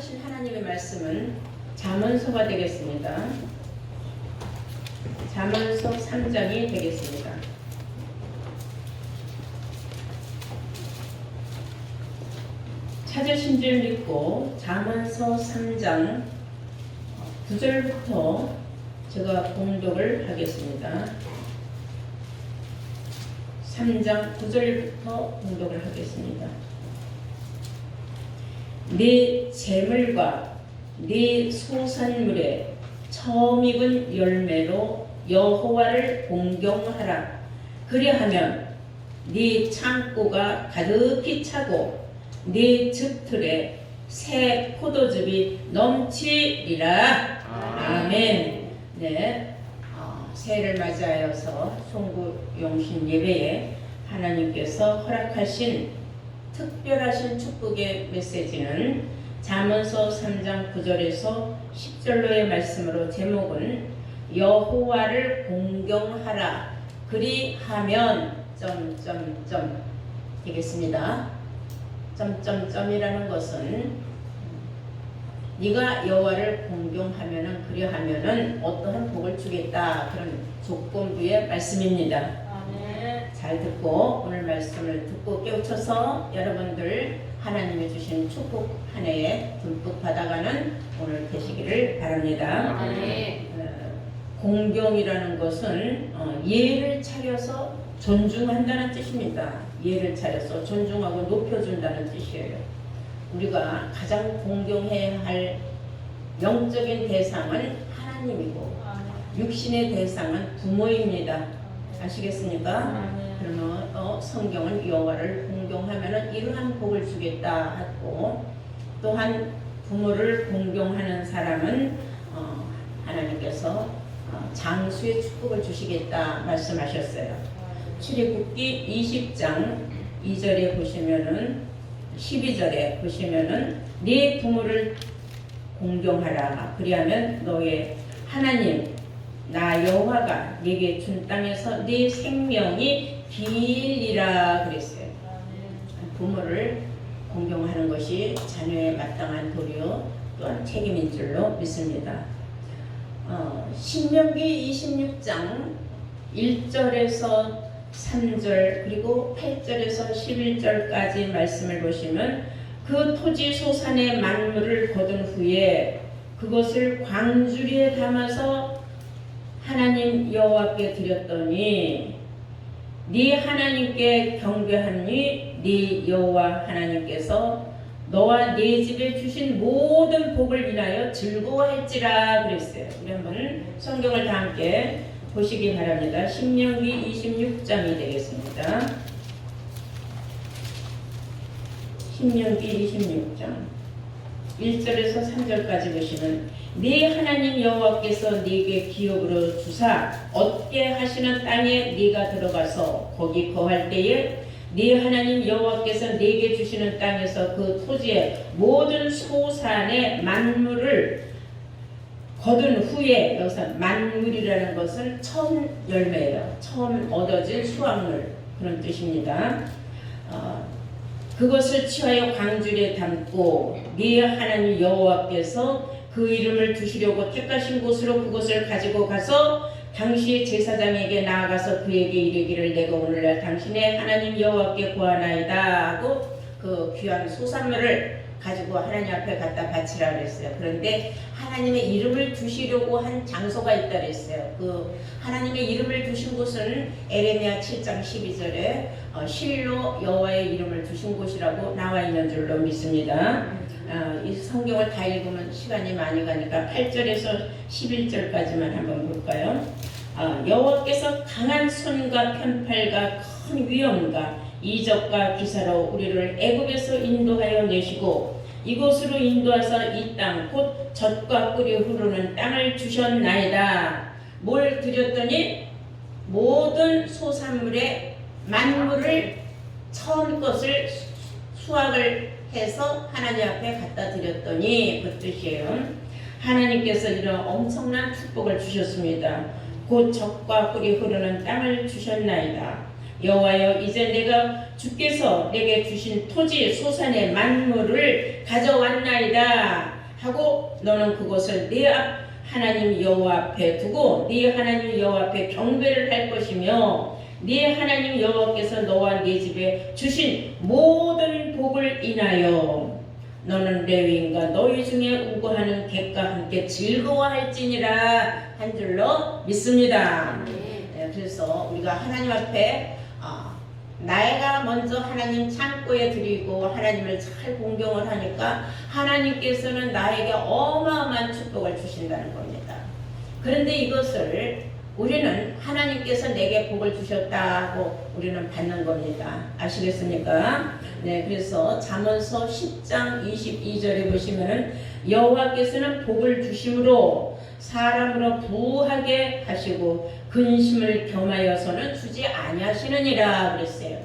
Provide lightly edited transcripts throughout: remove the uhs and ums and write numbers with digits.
허락하신 하나님의 말씀은 잠언서가 되겠습니다. 잠언서 3장이 되겠습니다. 찾으신 줄 믿고 잠언서 3장 9절부터 제가 봉독을 하겠습니다. 3장 9절부터 봉독을 하겠습니다. 네 재물과 네 소산물에 처음 익은 열매로 여호와를 공경하라. 그리하면 네 창고가 가득히 차고 네 즙틀에 새 포도즙이 넘치리라. 아멘. 네, 새해를 맞이하여서 송구용신 예배에 하나님께서 허락하신 특별하신 축복의 메시지는 잠언서 3장 9절에서 10절로의 말씀으로 제목은 여호와를 공경하라. 그리하면 점점점 되겠습니다. 점점점이라는 것은 네가 여호와를 공경하면은 그리하면은 어떠한 복을 주겠다, 그런 조건부의 말씀입니다. 잘 듣고 오늘 말씀을 듣고 깨우쳐서 여러분들 하나님이 주신 축복 한 해에 듬뿍 받아가는 오늘 되시기를 바랍니다. 공경이라는 것은 예를 차려서 존중한다는 뜻입니다. 예를 차려서 존중하고 높여준다는 뜻이에요. 우리가 가장 공경해야 할 영적인 대상은 하나님이고 육신의 대상은 부모입니다. 아시겠습니까? 그러면 성경은 여호와를 공경하면 이러한 복을 주겠다 하고, 또한 부모를 공경하는 사람은 하나님께서 장수의 축복을 주시겠다 말씀하셨어요. 출애굽기 20장 2절에 보시면은 12절에 보시면은 네 부모를 공경하라. 그리하면 너의 하나님 나 여호와가 네게 준 땅에서 네 생명이 길리라 그랬어요. 부모를 공경하는 것이 자녀의 마땅한 도리요 또한 책임인 줄로 믿습니다. 신명기 26장 1절에서 3절 그리고 8절에서 11절까지 말씀을 보시면 그 토지 소산의 만물을 거둔 후에 그것을 광주리에 담아서 하나님 여호와께 드렸더니 네 하나님께 경배하니 네 여호와 하나님께서 너와 네 집에 주신 모든 복을 인하여 즐거워할지라 그랬어요. 우리 한번 성경을 다 함께 보시기 바랍니다. 신명기 26장이 되겠습니다. 신명기 26장 1절에서 3절까지 보시면 네 하나님 여호와께서 네게 기업으로 주사 얻게 하시는 땅에 네가 들어가서 거기 거할 때에 네 하나님 여호와께서 네게 주시는 땅에서 그 토지의 모든 소산의 만물을 거둔 후에, 여기서 만물이라는 것은 처음 열매예요. 처음 얻어질 수확물, 그런 뜻입니다. 그것을 취하여 광주리에 담고 네 하나님 여호와께서 그 이름을 두시려고 택하신 곳으로 그것을 가지고 가서 당시 제사장에게 나아가서 그에게 이르기를 내가 오늘날 당신의 하나님 여호와께 구하나이다 하고 그 귀한 소산물을 가지고 하나님 앞에 갖다 바치라 그랬어요. 그런데 하나님의 이름을 두시려고 한 장소가 있다 그랬어요. 그 하나님의 이름을 두신 곳은 에레미야 7장 12절에 실로 여호와의 이름을 두신 곳이라고 나와 있는 줄로 믿습니다. 이 성경을 다 읽으면 시간이 많이 가니까 8절에서 11절까지만 한번 볼까요? 여호와께서 강한 손과 편팔과 큰 위엄과 이적과 기사로 우리를 애굽에서 인도하여 내시고 이곳으로 인도하사 이 땅 곧 젖과 꿀이 흐르는 땅을 주셨나이다. 뭘 드렸더니 모든 소산물의 만물을 처음 것을 수확을 해서 하나님 앞에 갖다 드렸더니 그 뜻이에요. 하나님께서 이런 엄청난 축복을 주셨습니다. 곧 젖과 꿀이 흐르는 땅을 주셨나이다. 여호와여 이제 내가 주께서 내게 주신 토지 소산의 만물을 가져왔나이다 하고 너는 그것을 네 하나님 여호와 앞에 두고 네 하나님 여호와 앞에 경배를 할 것이며 네 하나님 여호와께서 너와 네 집에 주신 모든 복을 인하여 너는 레위인과 너희 중에 우고하는 객과 함께 즐거워할지니라 한 줄로 믿습니다. 네, 그래서 우리가 하나님 앞에 내가 먼저 하나님 창고에 드리고 하나님을 잘 공경을 하니까 하나님께서는 나에게 어마어마한 축복을 주신다는 겁니다. 그런데 이것을 우리는 하나님께서 내게 복을 주셨다고 우리는 받는 겁니다. 아시겠습니까? 네, 그래서 잠언서 10장 22절에 보시면은 여호와께서는 복을 주심으로 사람으로 부하게 하시고 근심을 겸하여서는 주지 아니하시느니라 그랬어요.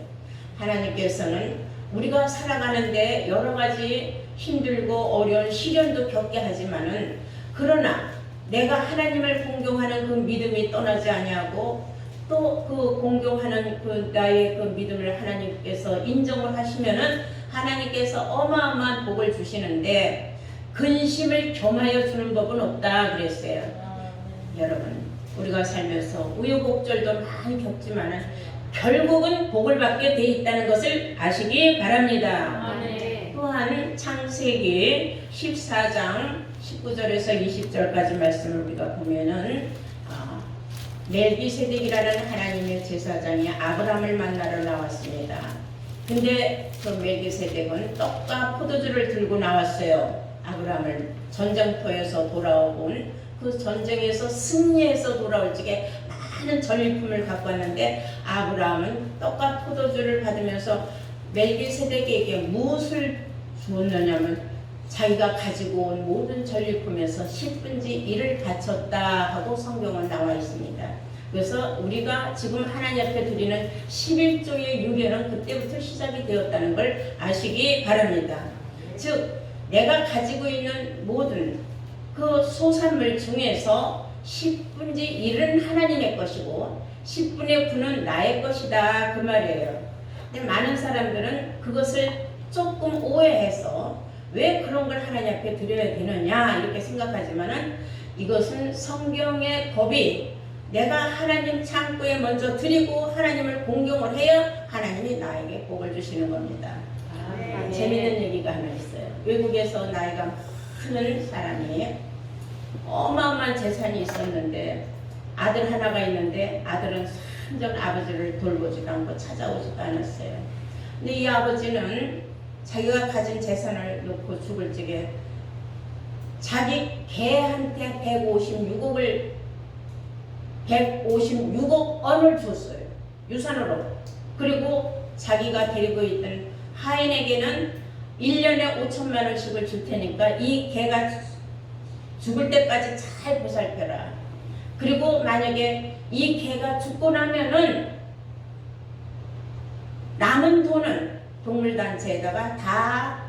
하나님께서는 우리가 살아가는데 여러 가지 힘들고 어려운 시련도 겪게 하지만은 그러나 내가 하나님을 공경하는 그 믿음이 떠나지 아니하고 또 그 공경하는 그 나의 그 믿음을 하나님께서 인정을 하시면은 하나님께서 어마어마한 복을 주시는데 근심을 겸하여 주는 법은 없다 그랬어요. 여러분 우리가 살면서 우여곡절도 많이 겪지만은 결국은 복을 받게 돼 있다는 것을 아시기 바랍니다. 또한 창세기 14장 19절에서 20절까지 말씀을 우리가 보면은 멜기세덱이라는 하나님의 제사장이 아브라함을 만나러 나왔습니다. 근데 그 멜기세덱은 떡과 포도주를 들고 나왔어요. 아브라함을 전쟁터에서 돌아온 그 전쟁에서 승리해서 돌아올 적에 많은 전리품을 갖고 왔는데 아브라함은 떡과 포도주를 받으면서 멜기세덱에게 무엇을 주었느냐면 자기가 가지고 온 모든 전리품에서 10분의 1을 바쳤다 하고 성경은 나와 있습니다. 그래서 우리가 지금 하나님 앞에 드리는 11조의 유례는 그때부터 시작이 되었다는 걸 아시기 바랍니다. 즉 내가 가지고 있는 모든 그 소산물 중에서 10분의 1은 하나님의 것이고 10분의 9는 나의 것이다 그 말이에요. 근데 많은 사람들은 그것을 조금 오해해서 왜 그런 걸 하나님 앞에 드려야 되느냐 이렇게 생각하지만은 이것은 성경의 법이 내가 하나님 창고에 먼저 드리고 하나님을 공경을 해야 하나님이 나에게 복을 주시는 겁니다. 네. 재밌는 얘기가 하나 있어요. 외국에서 나이가 많은 사람이 어마어마한 재산이 있었는데 아들 하나가 있는데 아들은 산전 아버지를 돌보지도 않고 찾아오지도 않았어요. 근데 이 아버지는 자기가 가진 재산을 놓고 죽을 적에 자기 개한테 156억 원을 줬어요. 유산으로. 그리고 자기가 데리고 있던 하인에게는 1년에 5천만 원씩을 줄 테니까 이 개가 죽을 때까지 잘 보살펴라. 그리고 만약에 이 개가 죽고 나면은 남은 돈은 동물단체에다가 다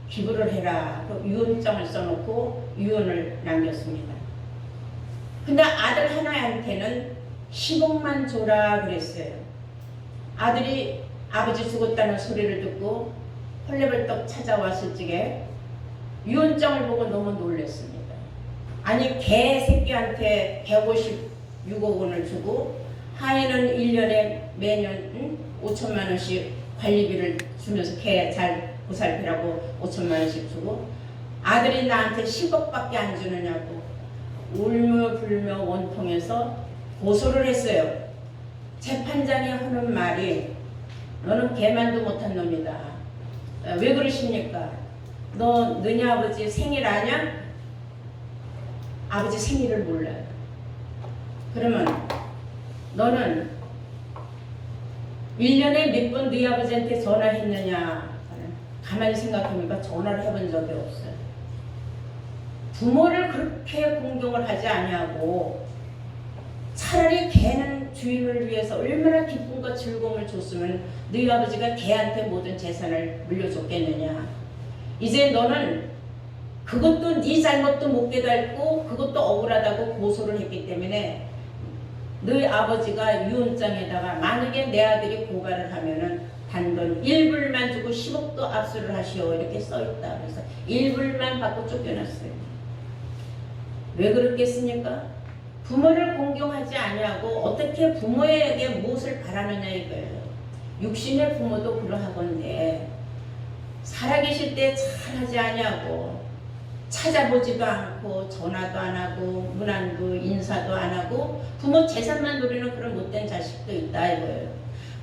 기부를 해라. 유언장을 써놓고 유언을 남겼습니다. 근데 아들 하나한테는 10억만 줘라 그랬어요. 아들이 아버지 죽었다는 소리를 듣고 헐레벌떡 찾아왔을 적에 유언장을 보고 너무 놀랐습니다. 아니 개 새끼한테 156억 원을 주고 하인은 1년에 매년 5천만 원씩 관리비를 주면서 개 잘 보살피라고 5천만 원씩 주고 아들이 나한테 10억밖에 안 주느냐고 울며 불며 원통해서 고소를 했어요. 재판장이 하는 말이 너는 개만도 못한 놈이다. 왜 그러십니까? 너 너희 아버지 생일 아냐? 아버지 생일을 몰라요. 그러면 너는 1년에 몇 번 너희 아버지한테 전화했느냐? 가만히 생각해보니까 전화를 해본 적이 없어요. 부모를 그렇게 공경을 하지 아니하고 차라리 개는 주인을 위해서 얼마나 기쁨과 즐거움을 줬으면 너희 아버지가 개한테 모든 재산을 물려줬겠느냐. 이제 너는 그것도 네 잘못도 못 깨닫고 그것도 억울하다고 고소를 했기 때문에 너희 아버지가 유언장에다가 만약에 내 아들이 고발을 하면은 단돈 1불만 주고 10억도 압수를 하시오 이렇게 써있다. 그래서 1불만 받고 쫓겨났어요. 왜 그렇겠습니까? 부모를 공경하지 아니하고 어떻게 부모에게 무엇을 바라느냐 이거예요. 육신의 부모도 그러하건대 살아계실 때 잘하지 아니하고 찾아보지도 않고 전화도 안 하고 문안도 인사도 안 하고 부모 재산만 노리는 그런 못된 자식도 있다 이거예요.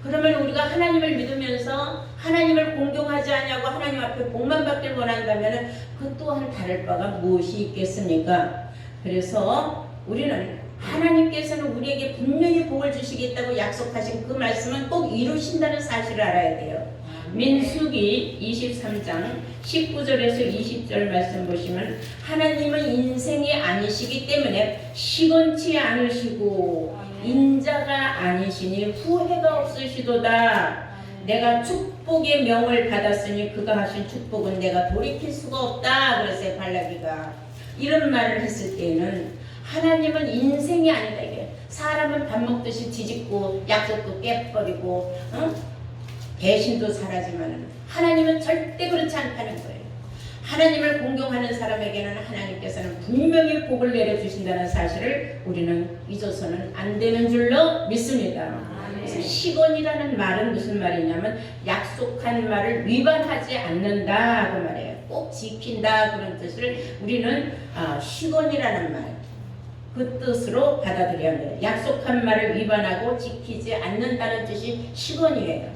그러면 우리가 하나님을 믿으면서 하나님을 공경하지 아니하고 하나님 앞에 복만 받길 원한다면 그 또한 다를 바가 무엇이 있겠습니까? 그래서 우리는 하나님께서는 우리에게 분명히 복을 주시겠다고 약속하신 그 말씀은 꼭 이루신다는 사실을 알아야 돼요. 민수기 23장 19절에서 20절 말씀 보시면 하나님은 인생이 아니시기 때문에 시건치 않으시고 인자가 아니시니 후회가 없으시도다. 내가 축복의 명을 받았으니 그가 하신 축복은 내가 돌이킬 수가 없다. 그랬어요. 발라기가 이런 말을 했을 때는 하나님은 인생이 아니다. 이게 사람은 밥 먹듯이 뒤집고 약속도 깨버리고 배신도 잘하지만 하나님은 절대 그렇지 않다는 거예요. 하나님을 공경하는 사람에게는 하나님께서는 분명히 복을 내려주신다는 사실을 우리는 잊어서는 안 되는 줄로 믿습니다. 그래서 시건이라는 말은 무슨 말이냐면 약속한 말을 위반하지 않는다 그 말이에요. 꼭 지킨다 그런 뜻을 우리는 시건이라는 말 그 뜻으로 받아들여야 합니다. 약속한 말을 위반하고 지키지 않는다는 뜻이 시건이에요.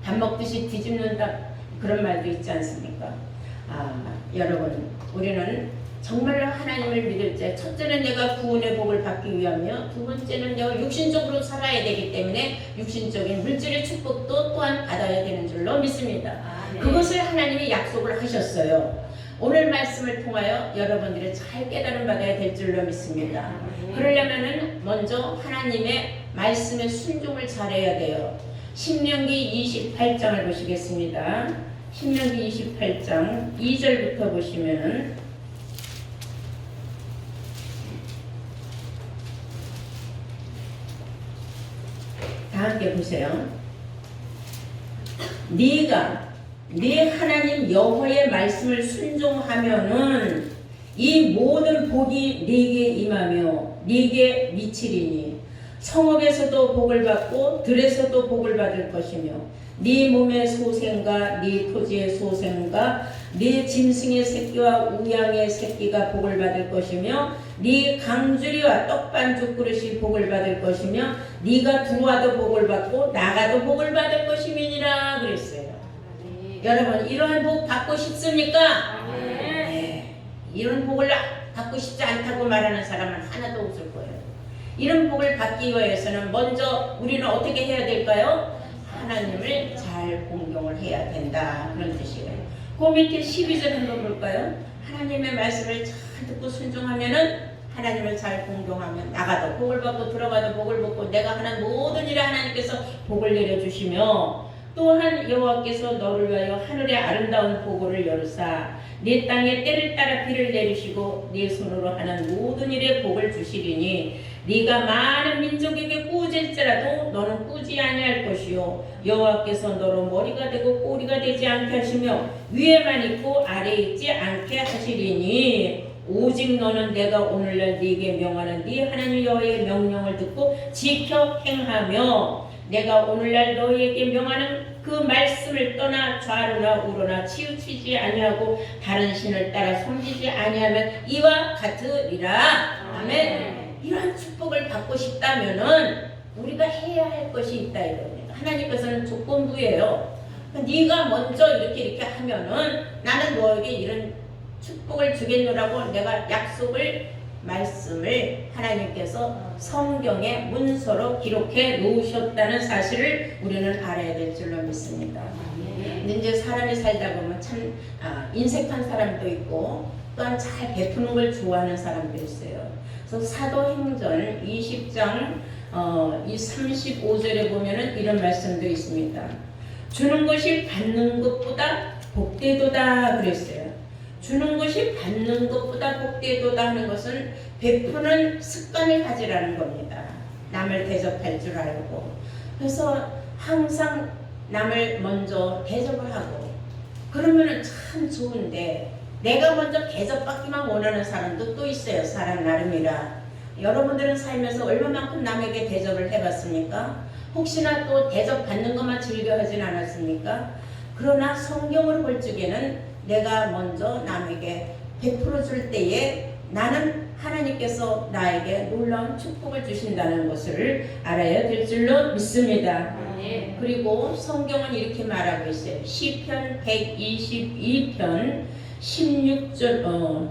밥 먹듯이 뒤집는다 그런 말도 있지 않습니까? 여러분 우리는 정말로 하나님을 믿을 때 첫째는 내가 구원의 복을 받기 위하며 두 번째는 내가 육신적으로 살아야 되기 때문에 육신적인 물질의 축복도 또한 받아야 되는 줄로 믿습니다. 그것을 하나님이 약속을 하셨어요. 오늘 말씀을 통하여 여러분들이 잘 깨달음 받아야 될 줄로 믿습니다. 그러려면은 먼저 하나님의 말씀에 순종을 잘해야 돼요. 신명기 28장을 보시겠습니다. 신명기 28장 2절부터 보시면 다 함께 보세요. 네가 네 하나님 여호와의 말씀을 순종하면은 이 모든 복이 네게 임하며 네게 미치리니 성읍에서도 복을 받고 들에서도 복을 받을 것이며 네 몸의 소생과 네 토지의 소생과 네 짐승의 새끼와 우양의 새끼가 복을 받을 것이며 네 강주리와 떡반죽 그릇이 복을 받을 것이며 네가 들어와도 복을 받고 나가도 복을 받을 것임이니라 그랬어요. 여러분 이러한 복 받고 싶습니까? 네. 이런 복을 받고 싶지 않다고 말하는 사람은 하나도 없을 거예요. 이런 복을 받기 위해서는 먼저 우리는 어떻게 해야 될까요? 하나님을 잘 공경을 해야 된다 그런 뜻이에요. 그 밑에 12절 한번 볼까요? 하나님의 말씀을 잘 듣고 순종하면은 하나님을 잘 공경하면 나가도 복을 받고 들어가도 복을 받고 내가 하는 모든 일에 하나님께서 복을 내려주시며 또한 여호와께서 너를 위하여 하늘의 아름다운 보고를 열으사 네 땅에 때를 따라 비를 내리시고 네 손으로 하는 모든 일에 복을 주시리니 네가 많은 민족에게 꾸질지라도 너는 꾸지 아니할 것이요 여호와께서 너로 머리가 되고 꼬리가 되지 않게 하시며 위에만 있고 아래에 있지 않게 하시리니 오직 너는 내가 오늘날 네게 명하는 네 하나님 여호와의 명령을 듣고 지켜 행하며 내가 오늘날 너희에게 명하는 그 말씀을 떠나 좌로나 우로나 치우치지 아니하고 다른 신을 따라 섬기지 아니하면 이와 같으리라. 아멘. 이러한 축복을 받고 싶다면은 우리가 해야 할 것이 있다 이겁니다. 하나님께서는 조건부예요. 네가 먼저 이렇게 하면은 나는 너에게 이런 축복을 주겠노라고 내가 말씀을 하나님께서 성경의 문서로 기록해 놓으셨다는 사실을 우리는 알아야 될 줄로 믿습니다. 근데 이제 사람이 살다 보면 참 인색한 사람도 있고 또한 잘 베푸는 걸 좋아하는 사람도 있어요. 그래서 사도행전 20장 이 35절에 보면은 이런 말씀도 있습니다. 주는 것이 받는 것보다 복되도다 그랬어요. 주는 것이 받는 것보다 복되도다 하는 것은 베푸는 습관을 가지라는 겁니다. 남을 대접할 줄 알고, 그래서 항상 남을 먼저 대접을 하고 그러면은 참 좋은데, 내가 먼저 대접받기만 원하는 사람도 또 있어요. 사람 나름이라. 여러분들은 살면서 얼마만큼 남에게 대접을 해봤습니까? 혹시나 또 대접받는 것만 즐겨 하진 않았습니까? 그러나 성경을 볼 적에는 내가 먼저 남에게 베풀어 줄 때에 나는 하나님께서 나에게 놀라운 축복을 주신다는 것을 알아야 될 줄로 믿습니다. 그리고 성경은 이렇게 말하고 있어요. 시편 122편 16절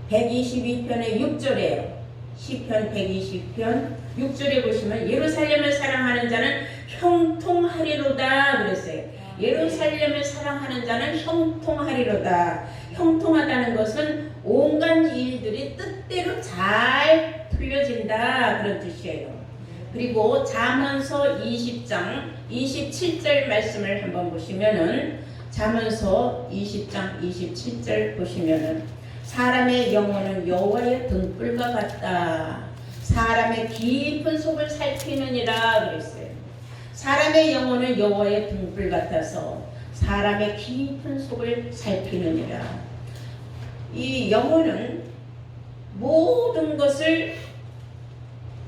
122편의 6절에요. 시편 120편 6절에 보시면 예루살렘을 사랑하는 자는 형통하리로다 그랬어요. 예루살렘을 사랑하는 자는 형통하리로다. 형통하다는 것은 온갖 일들이 뜻대로 잘 풀려진다 그런 뜻이에요. 그리고 잠언서 20장 27절 말씀을 한번 보시면은, 잠언서 20장 27절 보시면은, 사람의 영혼은 여호와의 등불과 같다. 사람의 깊은 속을 살피느니라 그랬어요. 사람의 영혼은 여호와의 등불 같아서 사람의 깊은 속을 살피느니라. 이 영혼은 모든 것을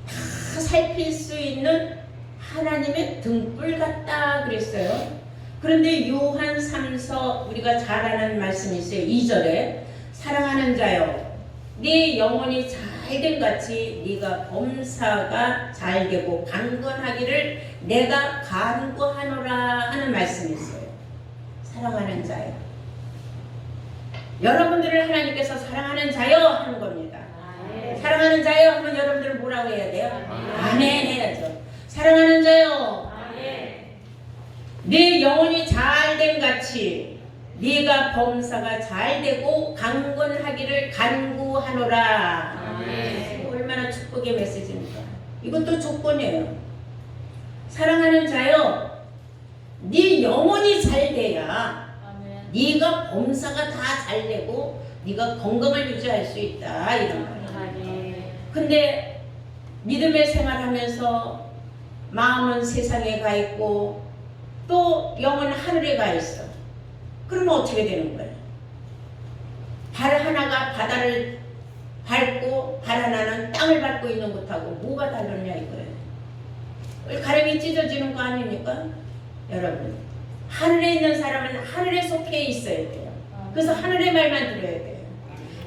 다 살필 수 있는 하나님의 등불 같다 그랬어요. 그런데 요한 3서 우리가 잘 아는 말씀이 있어요. 2절에 사랑하는 자여, 네 영혼이 잘된 같이 네가 범사가 잘되고 강건하기를 내가 간구하노라 하는 말씀이 있어요. 사랑하는 자여. 여러분들을 하나님께서 사랑하는 자여 하는 겁니다. 사랑하는 자여 하면 여러분들은 뭐라고 해야 돼요? 아멘 해야죠. 사랑하는 자여, 네 영혼이 잘된 같이 네가 범사가 잘되고 강건하기를 간구하노라. 얼마나 축복의 메시지입니까? 이것도 조건이에요. 사랑하는 자여, 네 영혼이 잘돼야 네가 범사가 다 잘되고 네가 건강을 유지할 수 있다 이런 거예요. 근데 믿음의 생활하면서 마음은 세상에 가 있고 또 영은 하늘에 가 있어. 그러면 어떻게 되는 거예요? 발 하나가 바다를 밟고 발 하나는 땅을 밟고 있는 것하고 뭐가 다르냐 이거예요. 가랭이 찢어지는 거 아닙니까? 여러분, 하늘에 있는 사람은 하늘에 속해 있어야 돼요. 그래서 하늘의 말만 들어야 돼요.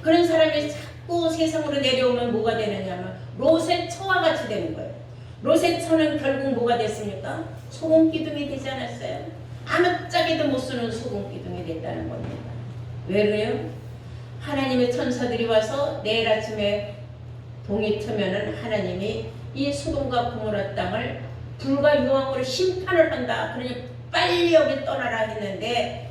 그런 사람이 자꾸 세상으로 내려오면 뭐가 되느냐면 롯의 처와 같이 되는 거예요. 롯의 처는 결국 뭐가 됐습니까? 소금기둥이 되지 않았어요? 아무짝에도 못 쓰는 소금기둥이 됐다는 겁니다. 왜 그래요? 하나님의 천사들이 와서 내일 아침에 동이 트면은 하나님이 이 소돔과 고모라 땅을 불과 유황으로 심판을 한다. 그러니 빨리 여기 떠나라 했는데,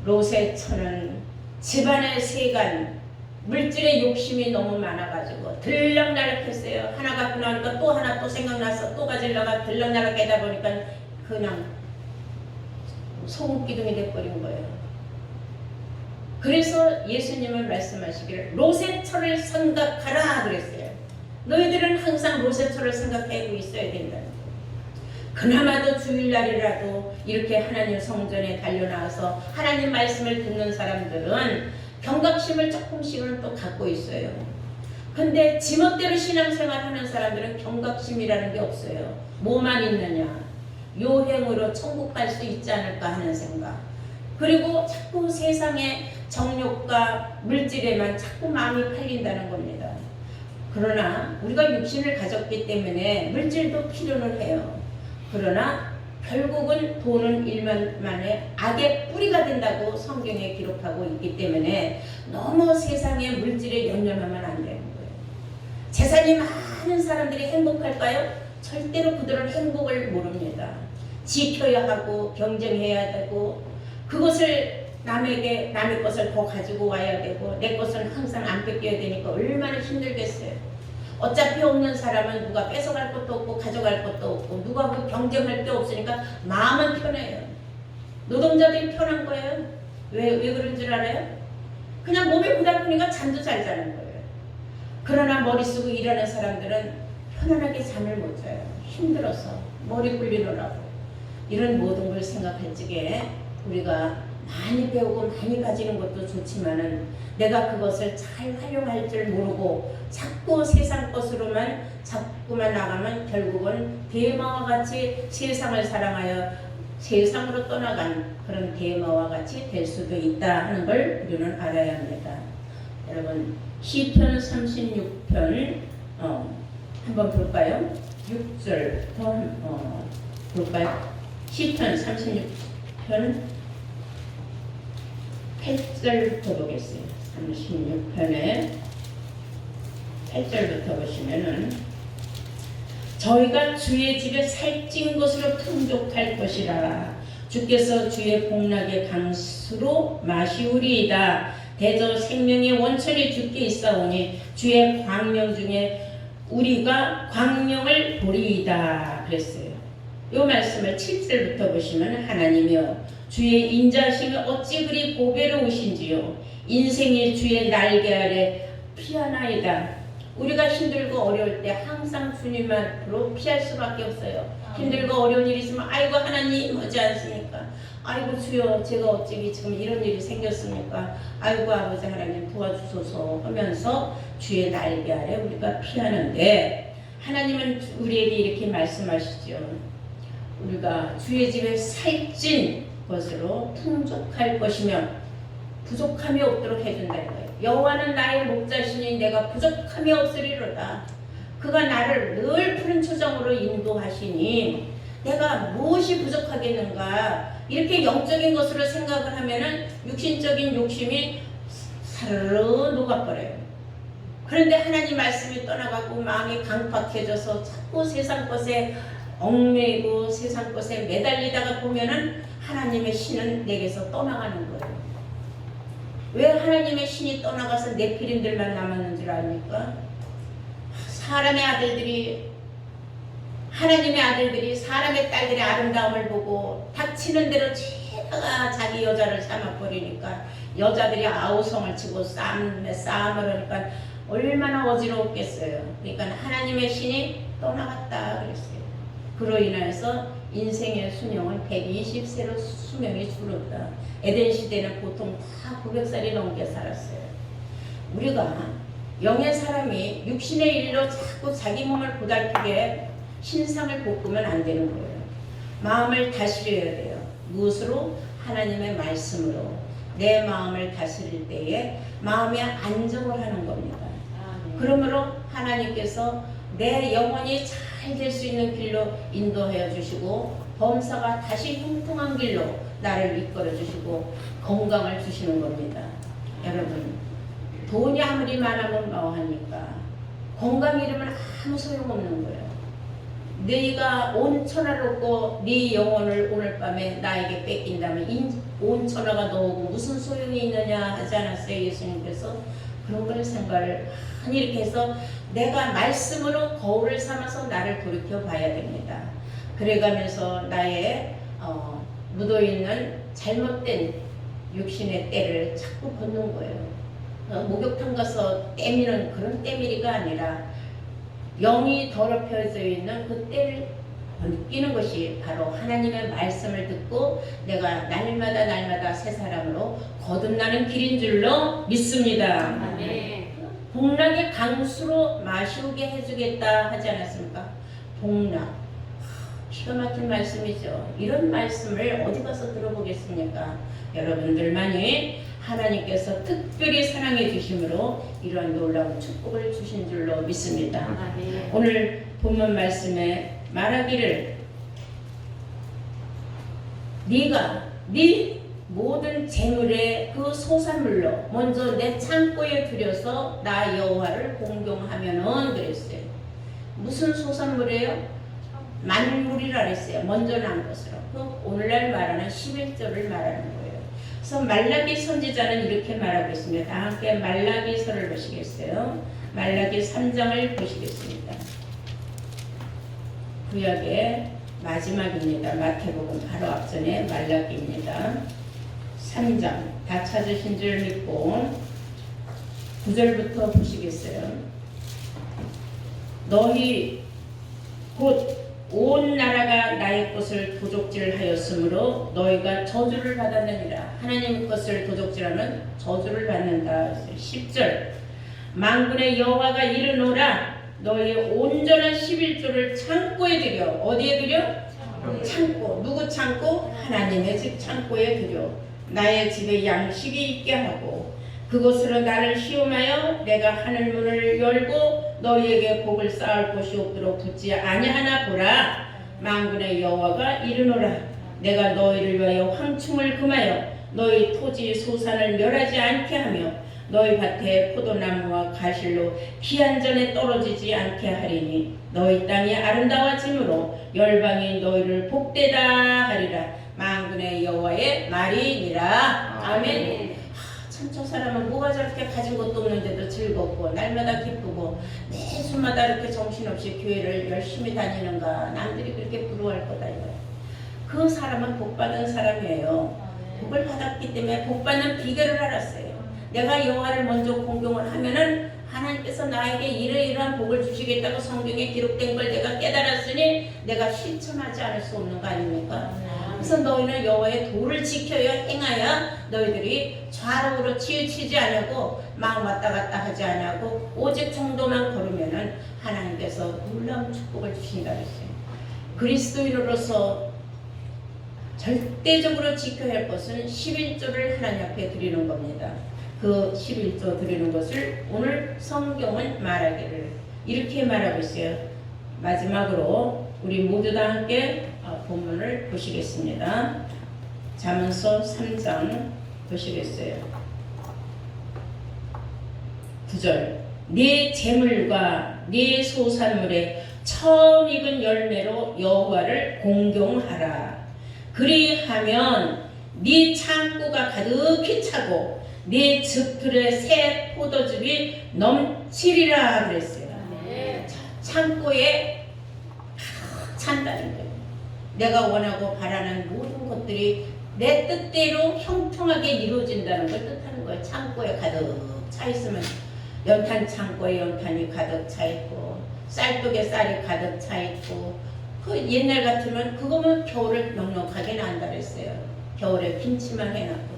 롯의 처는 집안의 세간, 물질의 욕심이 너무 많아가지고 들락날락했어요. 하나 갖고 나니까 또 하나 또 생각나서 또 가지려가 들락날락 하다 보니까 그냥 소금기둥이 돼버린 거예요. 그래서 예수님은 말씀하시기를 롯의 처를 생각하라 그랬어요. 너희들은 항상 롯의 처를 생각하고 있어야 된다는 거예요. 그나마도 주일날이라도 이렇게 하나님 성전에 달려나와서 하나님 말씀을 듣는 사람들은 경각심을 조금씩은 또 갖고 있어요. 근데 지멋대로 신앙생활 하는 사람들은 경각심이라는 게 없어요. 뭐만 있느냐? 요행으로 천국 갈 수 있지 않을까 하는 생각. 그리고 자꾸 세상의 정욕과 물질에만 자꾸 마음이 팔린다는 겁니다. 그러나 우리가 육신을 가졌기 때문에 물질도 필요는 해요. 그러나 결국은 돈은 일만의 악의 뿌리가 된다고 성경에 기록하고 있기 때문에 너무 세상의 물질에 연연하면 안 되는 거예요. 재산이 많은 사람들이 행복할까요? 절대로 그들은 행복을 모릅니다. 지켜야 하고 경쟁해야 되고 그것을 남에게 남의 것을 더 가지고 와야 되고 내 것은 항상 안 뺏겨야 되니까 얼마나 힘들겠어요. 어차피 없는 사람은 누가 뺏어갈 것도 없고 가져갈 것도 없고 누구하고 경쟁할 게 없으니까 마음은 편해요. 노동자들이 편한 거예요. 왜 그런 줄 알아요? 그냥 몸이 고달프니까 잠도 잘 자는 거예요. 그러나 머리 쓰고 일하는 사람들은 편안하게 잠을 못 자요. 힘들어서 머리 굴리느라고. 이런 모든 걸 생각할 적에 우리가 많이 배우고 많이 가지는 것도 좋지만은 내가 그것을 잘 활용할 줄 모르고 자꾸 세상 것으로만 자꾸만 나가면 결국은 대마와 같이 세상을 사랑하여 세상으로 떠나간 그런 대마와 같이 될 수도 있다 하는 걸 우리는 알아야 합니다. 여러분 시편 36편 한번 볼까요? 6절부터 볼까요? 시편 36편 8절부터 보겠어요. 36편에 8절부터 보시면은 저희가 주의 집에 살찐 것으로 풍족할 것이라 주께서 주의 복락의 강수로 마시우리이다. 대저 생명의 원천이 주께 있사오니 주의 광명 중에 우리가 광명을 보리이다 그랬어요. 이 말씀을 7절부터 보시면 하나님이여 주의 인자심이 어찌 그리 보배로우신지요 인생이 주의 날개 아래 피하나이다. 우리가 힘들고 어려울 때 항상 주님 앞으로 피할 수밖에 없어요. 힘들고 어려운 일이 있으면 아이고 하나님 하지 않습니까? 아이고 주여 제가 어찌 지금 이런 일이 생겼습니까? 아이고 아버지 하나님 도와주소서 하면서 주의 날개 아래 우리가 피하는데 하나님은 우리에게 이렇게 말씀하시죠. 우리가 주의 집에 살찐 것으로 풍족할 것이며 부족함이 없도록 해준다는 거예요. 여호와는 나의 목자시니 내가 부족함이 없으리로다. 그가 나를 늘 푸른 초장으로 인도하시니 내가 무엇이 부족하겠는가. 이렇게 영적인 것으로 생각을 하면은 육신적인 욕심이 사르르 녹아버려요. 그런데 하나님 말씀이 떠나가고 마음이 강팍해져서 자꾸 세상 것에 얽매이고 세상 것에 매달리다가 보면은 하나님의 신은 내게서 떠나가는 거예요. 왜 하나님의 신이 떠나가서 네피림들만 남았는 줄 아닙니까? 사람의 아들들이 하나님의 아들들이 사람의 딸들의 아름다움을 보고 닥치는 대로 죄다가 자기 여자를 삼아버리니까 여자들이 아우성을 치고 싸움을 하니까 얼마나 어지러웠겠어요. 그러니까 하나님의 신이 떠나갔다 그랬어요. 그로 인해서 인생의 수명은 120세로 수명이 줄었다. 에덴 시대는 보통 다 900살이 넘게 살았어요. 우리가 영의 사람이 육신의 일로 자꾸 자기 몸을 고달프게 신상을 볶으면 안 되는 거예요. 마음을 다스려야 돼요. 무엇으로? 하나님의 말씀으로. 내 마음을 다스릴 때에 마음의 안정을 하는 겁니다. 그러므로 하나님께서 내 영혼이 잘 될 수 있는 길로 인도하여 주시고 범사가 다시 형통한 길로 나를 이끌어 주시고 건강을 주시는 겁니다. 여러분 돈이 아무리 많으면 뭐합니까? 건강 잃으면 아무 소용없는 거예요. 네가 온 천하를 얻고 네 영혼을 오늘 밤에 나에게 뺏긴다면 온 천하가 너오고 무슨 소용이 있느냐 하지 않았어요? 예수님께서. 그런 걸 생각을 많이 이렇게 해서 내가 말씀으로 거울을 삼아서 나를 돌이켜 봐야 됩니다. 그래가면서 나의 묻어있는 잘못된 육신의 때를 자꾸 걷는 거예요. 목욕탕 가서 때미는 그런 때밀이가 아니라 영이 더럽혀져 있는 그 때를 느끼는 것이 바로 하나님의 말씀을 듣고 내가 날마다 새 사람으로 거듭나는 길인 줄로 믿습니다. 네. 복락의 강수로 마시우게 해주겠다 하지 않았습니까? 복락. 기가 막힌 말씀이죠. 이런 말씀을 어디 가서 들어보겠습니까? 여러분들만이 하나님께서 특별히 사랑해 주심으로 이런 놀라운 축복을 주신 줄로 믿습니다. 네. 오늘 본문 말씀에 말하기를 네가 네 모든 재물의 그 소산물로 먼저 내 창고에 들여서 나 여호와를 공경하면은 그랬어요. 무슨 소산물이에요? 만물이라 그랬어요. 먼저 난 것으로. 그 오늘날 말하는 11절을 말하는 거예요. 그래서 말라기 선지자는 이렇게 말하고 있습니다. 다 함께 말라기서를 보시겠어요? 말라기 3장을 보시겠습니다. 구약의 마지막입니다. 마태복음 바로 앞전에 말라기입니다. 3장 다 찾으신 줄 믿고 9절부터 보시겠어요? 너희 곧 온 나라가 나의 것을 도적질하였으므로 너희가 저주를 받았느니라. 하나님 것을 도적질하면 저주를 받는다. 10절 만군의 여호와가 이르노라 너희의 온전한 11조를 창고에 들여. 어디에 들여? 창고. 누구 창고? 하나님의 집 창고에 들여 나의 집에 양식이 있게 하고 그곳으로 나를 시험하여 내가 하늘 문을 열고 너희에게 복을 쌓을 곳이 없도록 두지 아니하나 보라. 만군의 여호와가 이르노라 내가 너희를 위하여 황충을 금하여 너희 토지 소산을 멸하지 않게 하며 너희 밭에 포도나무와 가실로 기한전에 떨어지지 않게 하리니 너희 땅이 아름다워짐으로 열방이 너희를 복되다 하리라. 만군의 여호와의 말이니라. 아멘. 참 저 사람은 뭐가 저렇게 가진 것도 없는데도 즐겁고 날마다 기쁘고 매주마다 이렇게 정신없이 교회를 열심히 다니는가. 남들이 그렇게 부러워할 거다 이거예요. 그 사람은 복받은 사람이에요. 복을 받았기 때문에 복받는 비결을 알았어요. 내가 여호와를 먼저 공경을 하면은 하나님께서 나에게 이러이러한 복을 주시겠다고 성경에 기록된 걸 내가 깨달았으니 내가 실천하지 않을 수 없는 거 아닙니까? 그래서 너희는 여호와의 도를 지켜야 행하여 너희들이 좌로우로 치우치지 않냐고 막 왔다 갔다 하지 않냐고 오직 정도만 걸으면은 하나님께서 놀라운 축복을 주신다 그랬어요. 그리스도인으로서 절대적으로 지켜야 할 것은 11조를 하나님 앞에 드리는 겁니다. 그 11조 드리는 것을 오늘 성경은 말하기를 이렇게 말하고 있어요. 마지막으로 우리 모두 다 함께 본문을 보시겠습니다. 잠언서 3장 보시겠어요. 9절 네 재물과 네 소산물에 처음 익은 열매로 여호와를 공경하라. 그리하면 네 창고가 가득히 차고 네 즙틀에 새 포도즙이 넘치리라 그랬어요. 창고에 찬다는 거예요. 내가 원하고 바라는 모든 것들이 내 뜻대로 형통하게 이루어진다는 걸 뜻하는 거예요. 창고에 가득 차 있으면 연탄 창고에 연탄이 가득 차 있고 쌀독에 쌀이 가득 차 있고 그 옛날 같으면 그거면 겨울을 넉넉하게 난다 그랬어요. 겨울에 김치만 해놨고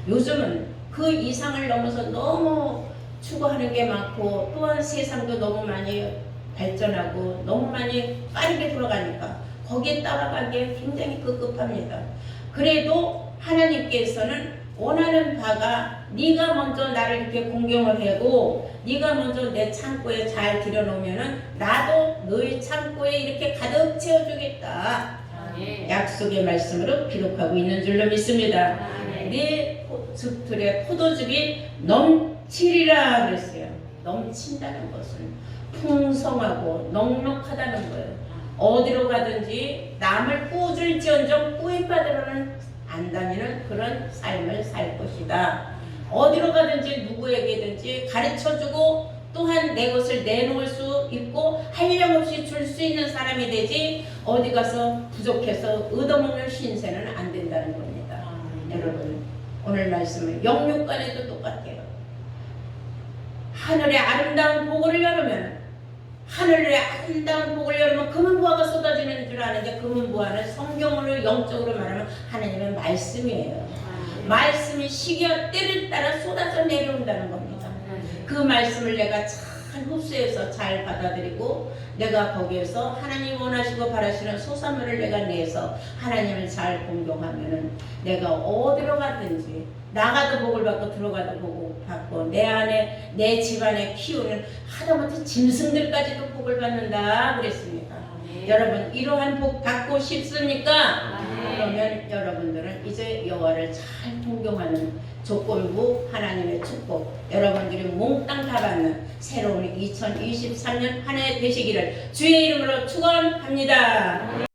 요즘은 그 이상을 넘어서 너무 추구하는 게 많고 또한 세상도 너무 많이 발전하고 너무 많이 빠르게 돌아가니까 거기에 따라가기에 굉장히 급급합니다. 그래도 하나님께서는 원하는 바가 네가 먼저 나를 이렇게 공경을 하고 네가 먼저 내 창고에 잘 들여놓으면은 나도 너희 창고에 이렇게 가득 채워주겠다. 약속의 말씀으로 기록하고 있는 줄로 믿습니다. 네 즙틀에 포도즙이 넘치리라 그랬어요. 넘친다는 것은 풍성하고 넉넉하다는 거예요. 어디로 가든지 남을 꾸줄지언정 꾸임받으러는 안 다니는 그런 삶을 살 것이다. 어디로 가든지 누구에게든지 가르쳐주고 또한 내 것을 내놓을 수 있고 한량없이 줄 수 있는 사람이 되지 어디 가서 부족해서 얻어먹는 신세는 안 된다는 겁니다. 여러분 오늘 말씀은 영육간에도 똑같아요. 하늘의 아름다운 복을 열으면 하늘의 아름다운 복을 열으면 금은보화가 쏟아지는 줄 아는데 금은보화는 성경으로 영적으로 말하면 하나님의 말씀이에요. 말씀이 시기와 때를 따라 쏟아져 내려온다는 겁니다. 그 말씀을 내가 잘 흡수해서 잘 받아들이고 내가 거기에서 하나님 원하시고 바라시는 소산물을 내가 내서 하나님을 잘 공경하면은 내가 어디로 가든지 나가도 복을 받고 들어가도 복을 받고 내 안에 내 집안에 키우는 하다못해 짐승들까지도 복을 받는다 그랬습니다. 여러분 이러한 복 받고 싶습니까? 그러면 여러분들은 이제 여호와를 잘 공경하는 조건부 하나님의 축복 여러분들이 몽땅 다 받는 새로운 2023년 한 해 되시기를 주의 이름으로 축원합니다.